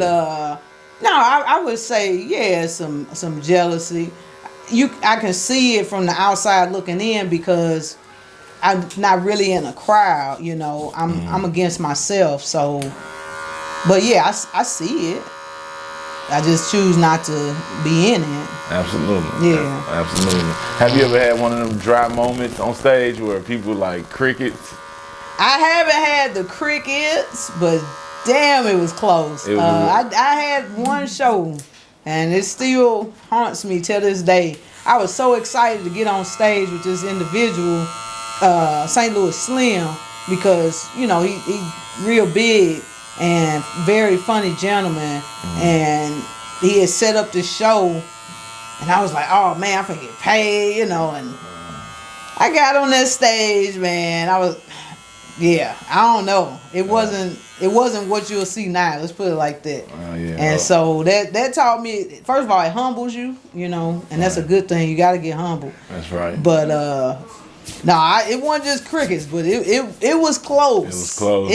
No, I would say yeah, some jealousy. I can see it from the outside looking in because I'm not really in a crowd. I'm against myself. So, but yeah, I see it. I just choose not to be in it. Absolutely. Yeah. Absolutely. Have you ever had one of them dry moments on stage where people like crickets? I haven't had the crickets, but damn, it was close. I had one show, and it still haunts me till this day. I was so excited to get on stage with this individual, St. Louis Slim, because he real big and very funny gentleman, and he had set up this show, and I was like, oh man, I'm gonna get paid, and I got on that stage, man. I don't know. It wasn't what you'll see now. Let's put it like that. Oh, yeah. And so that taught me, first of all, it humbles you, and that's a good thing. You got to get humble. That's right. But no, it wasn't just crickets, but it was close. It was close.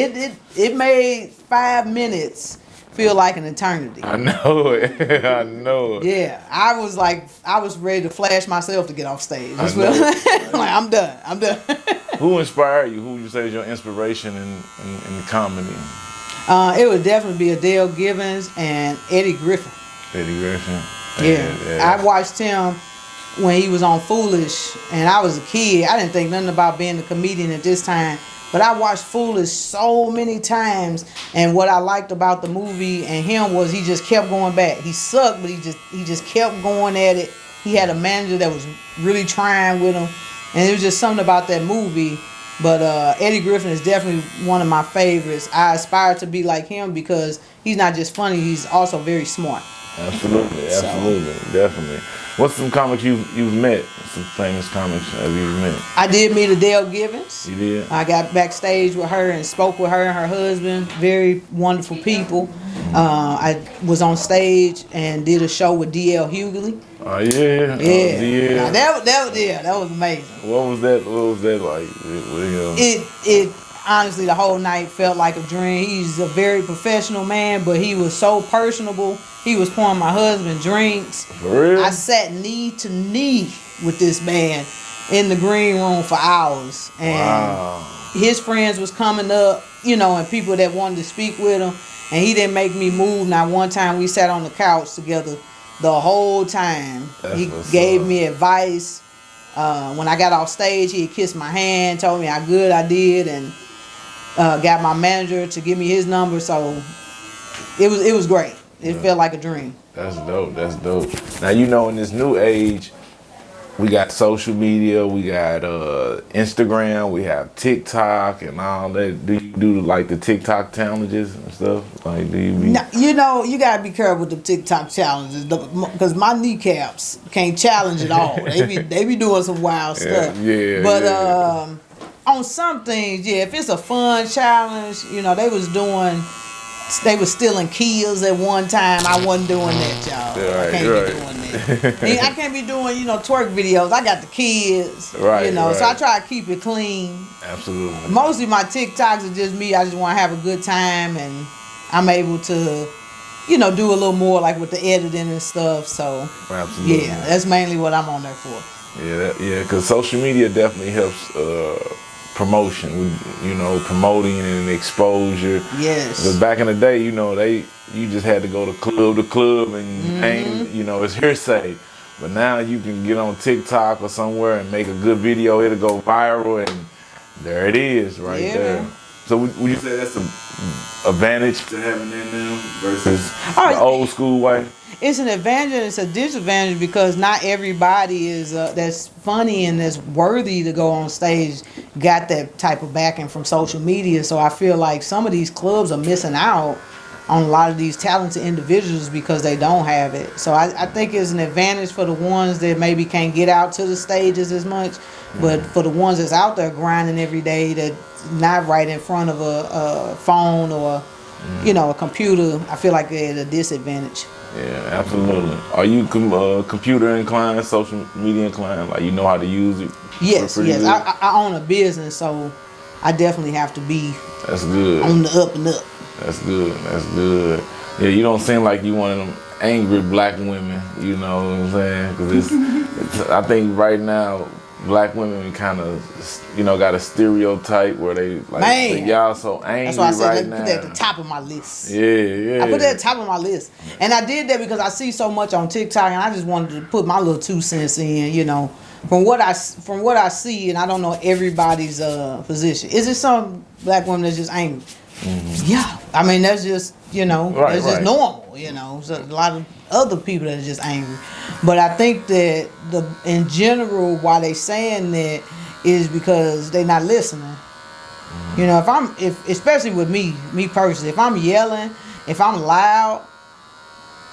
It made 5 minutes feel like an eternity. I know it. I know it. Yeah, I was ready to flash myself to get off stage. Like I'm done. Who inspired you? Who would you say is your inspiration in comedy? It would definitely be Adele Givens and Eddie Griffin. Eddie Griffin. Yeah. I watched him when he was on Foolish, and I was a kid. I didn't think nothing about being a comedian at this time, but I watched Foolish so many times, and what I liked about the movie and him was he just kept going back. He sucked, but he just kept going at it. He had a manager that was really trying with him, and it was just something about that movie. But Eddie Griffin is definitely one of my favorites. I aspire to be like him because he's not just funny, he's also very smart. Absolutely, definitely. What's some comics you've met? Some famous comics have you met? I did meet Adele Givens. You did? I got backstage with her and spoke with her and her husband. Very wonderful people. I was on stage and did a show with DL Hughley. Oh yeah. Yeah. That was amazing. What was that like with him? It honestly, the whole night felt like a dream. He's a very professional man, but he was so personable. He was pouring my husband drinks. For real? I sat knee to knee with this man in the green room for hours. And his friends was coming up, and people that wanted to speak with him. And he didn't make me move. Not one time. We sat on the couch together the whole time. He gave me advice. When I got off stage, he kissed my hand, told me how good I did, and got my manager to give me his number. So it was great. It felt like a dream. That's dope. Now in this new age, we got social media, we got Instagram, we have TikTok and all that. Do you do like the TikTok challenges and stuff? Like, do you be? No, you gotta be careful with the TikTok challenges because my kneecaps can't challenge at all. They be doing some wild stuff. Yeah. But on some things, if it's a fun challenge, they was stealing Kias at one time. I wasn't doing that, y'all. I can't be doing that. I can't be doing, twerk videos. I got the kids, so I try to keep it clean. Absolutely. Mostly my TikToks are just me. I just want to have a good time, and I'm able to, do a little more like with the editing and stuff. So, absolutely. Yeah, that's mainly what I'm on there for. Yeah, because social media definitely helps promotion, promoting and exposure. Yes. Because back in the day, you just had to go to club and aim, it's hearsay. But now you can get on TikTok or somewhere and make a good video. It'll go viral, and there it is, there. So would you say that's an advantage to having that now versus the old school way? It's an advantage and it's a disadvantage because not everybody is that's funny and that's worthy to go on stage got that type of backing from social media. So I feel like some of these clubs are missing out on a lot of these talented individuals because they don't have it. So I think it's an advantage for the ones that maybe can't get out to the stages as much, but for the ones that's out there grinding every day that not right in front of a phone or a computer, I feel like they're at a disadvantage. Yeah, absolutely. Are you computer inclined, social media inclined? Like you know how to use it? Yes. I own a business, so I definitely have to be That's good. on the up and up. That's good. Yeah, you don't seem like you one of them angry black women. You know what I'm saying? Because I think right now black women kind of, got a stereotype where they like y'all so angry. That's why I said put that at the top of my list. Yeah. I put that at the top of my list, and I did that because I see so much on TikTok, and I just wanted to put my little 2 cents in. From what I see, and I don't know everybody's position. Is it some black women that's just angry? Mm-hmm. Yeah, I mean that's just that's just normal. So a lot of other people that are just angry, but I think that in general why they saying that is because they not listening. Mm-hmm. If especially with me personally, if I'm yelling, if I'm loud,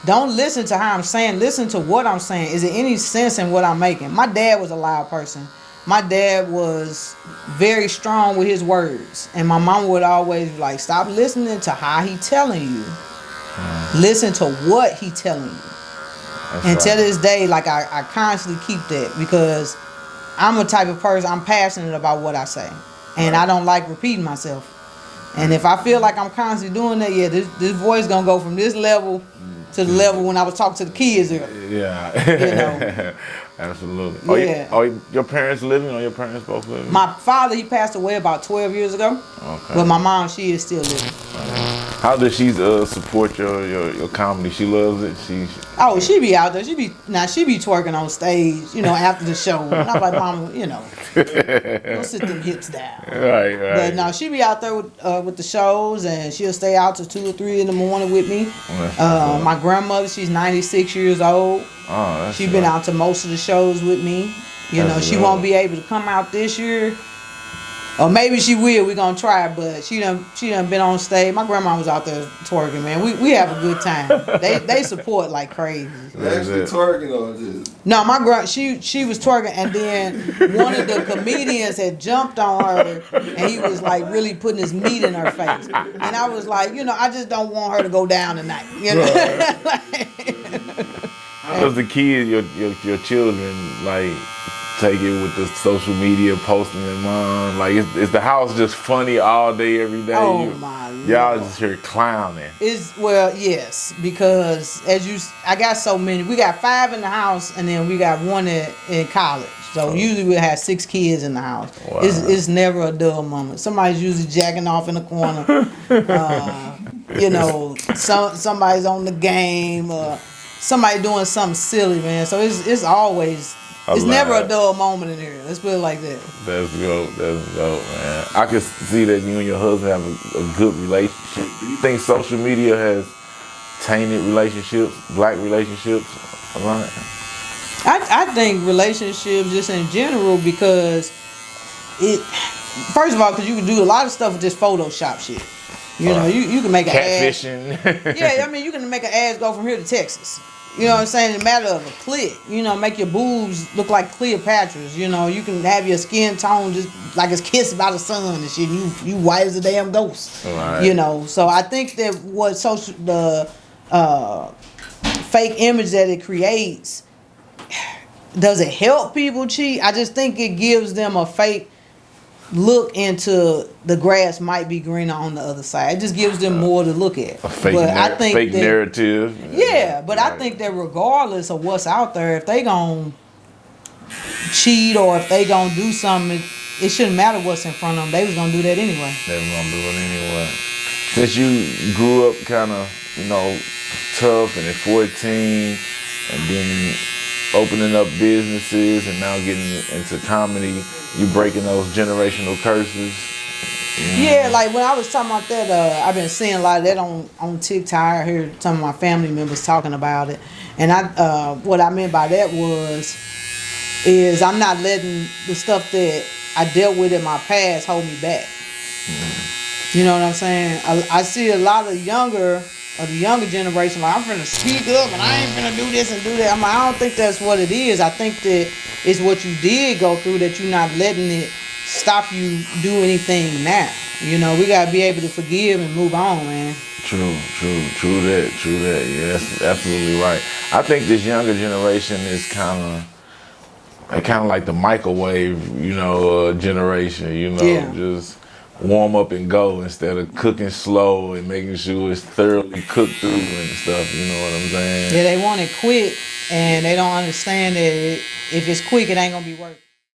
don't listen to how I'm saying. Listen to what I'm saying. Is there any sense in what I'm making? My dad was a loud person. My dad was very strong with his words. And my mom would always be like, stop listening to how he telling you. Listen to what he telling you. That's to this day, like I constantly keep that because I'm a type of person, I'm passionate about what I say. And I don't like repeating myself. And if I feel like I'm constantly doing that, this voice gonna go from this level to the level when I was talking to the kids earlier. Yeah. Absolutely. Yeah. Are your parents living or your parents both living? My father, he passed away about 12 years ago. Okay. But my mom, she is still living. How does she support your comedy? She loves it. She be out there. She be twerking on stage, after the show. And I'm like, Mama, don't sit them hips down. Right. But no, she be out there with the shows, and she'll stay out till 2 or 3 in the morning with me. My grandmother, she's 96 years old. Oh, she's been out to most of the shows with me. She won't be able to come out this year. Or maybe she will. We're gonna try, but she done been on stage. My grandma was out there twerking, man. We have a good time. They support like crazy. Actually twerking or just? No, my grandma she was twerking, and then one of the comedians had jumped on her, and he was like really putting his meat in her face. And I was like, I just don't want her to go down tonight. How does the kids, your children, like take it with the social media posting and mom? Like, is the house just funny all day, every day? Oh my Lord. Y'all just here clowning. Yes, because I got so many. We got 5 in the house, and then we got 1 in college. So usually we'll have 6 kids in the house. Wow. It's never a dull moment. Somebody's usually jacking off in the corner. Somebody's on the game. Somebody doing something silly, man. So it's always. It's never a dull moment in here. Let's put it like that. That's dope, man. I can see that you and your husband have a good relationship. Do you think social media has tainted relationships, black relationships, a lot? I think relationships just in general because first of all, because you can do a lot of stuff with this Photoshop shit. You can make an ad. Catfishing. Yeah, you can make an ad go from here to Texas. You know what I'm saying? In a matter of a click. Make your boobs look like Cleopatra's. You can have your skin tone just like it's kissed by the sun and shit. You white as a damn ghost. Right. So I think that what the fake image that it creates, does it help people cheat? I just think it gives them a fake look into the grass might be greener on the other side. It just gives them more to look at. A fake narrative. Yeah, but right. I think that regardless of what's out there, if they gonna cheat or if they gonna do something, it shouldn't matter what's in front of them. They was gonna do that anyway. They was gonna do it anyway. Since you grew up kind of, tough and at 14 and then opening up businesses and now getting into comedy, you breaking those generational curses. Yeah, like when I was talking about that, I've been seeing a lot of that on TikTok. I heard some of my family members talking about it, and what I meant by that is I'm not letting the stuff that I dealt with in my past hold me back. You know what I'm saying? I see a lot of the younger generation like, I'm finna speak up and I ain't finna do this and do that. I'm like, I don't think that's what it is. I think that it's what you did go through that you're not letting it stop you do anything now. We gotta be able to forgive and move on, man. True that. Yeah, that's absolutely right. I think this younger generation is kind of like the microwave, generation. Yeah. Just warm up and go instead of cooking slow and making sure it's thoroughly cooked through and stuff. You know what I'm saying? Yeah, they want it quick, and they don't understand that if it's quick, it ain't gonna be worth.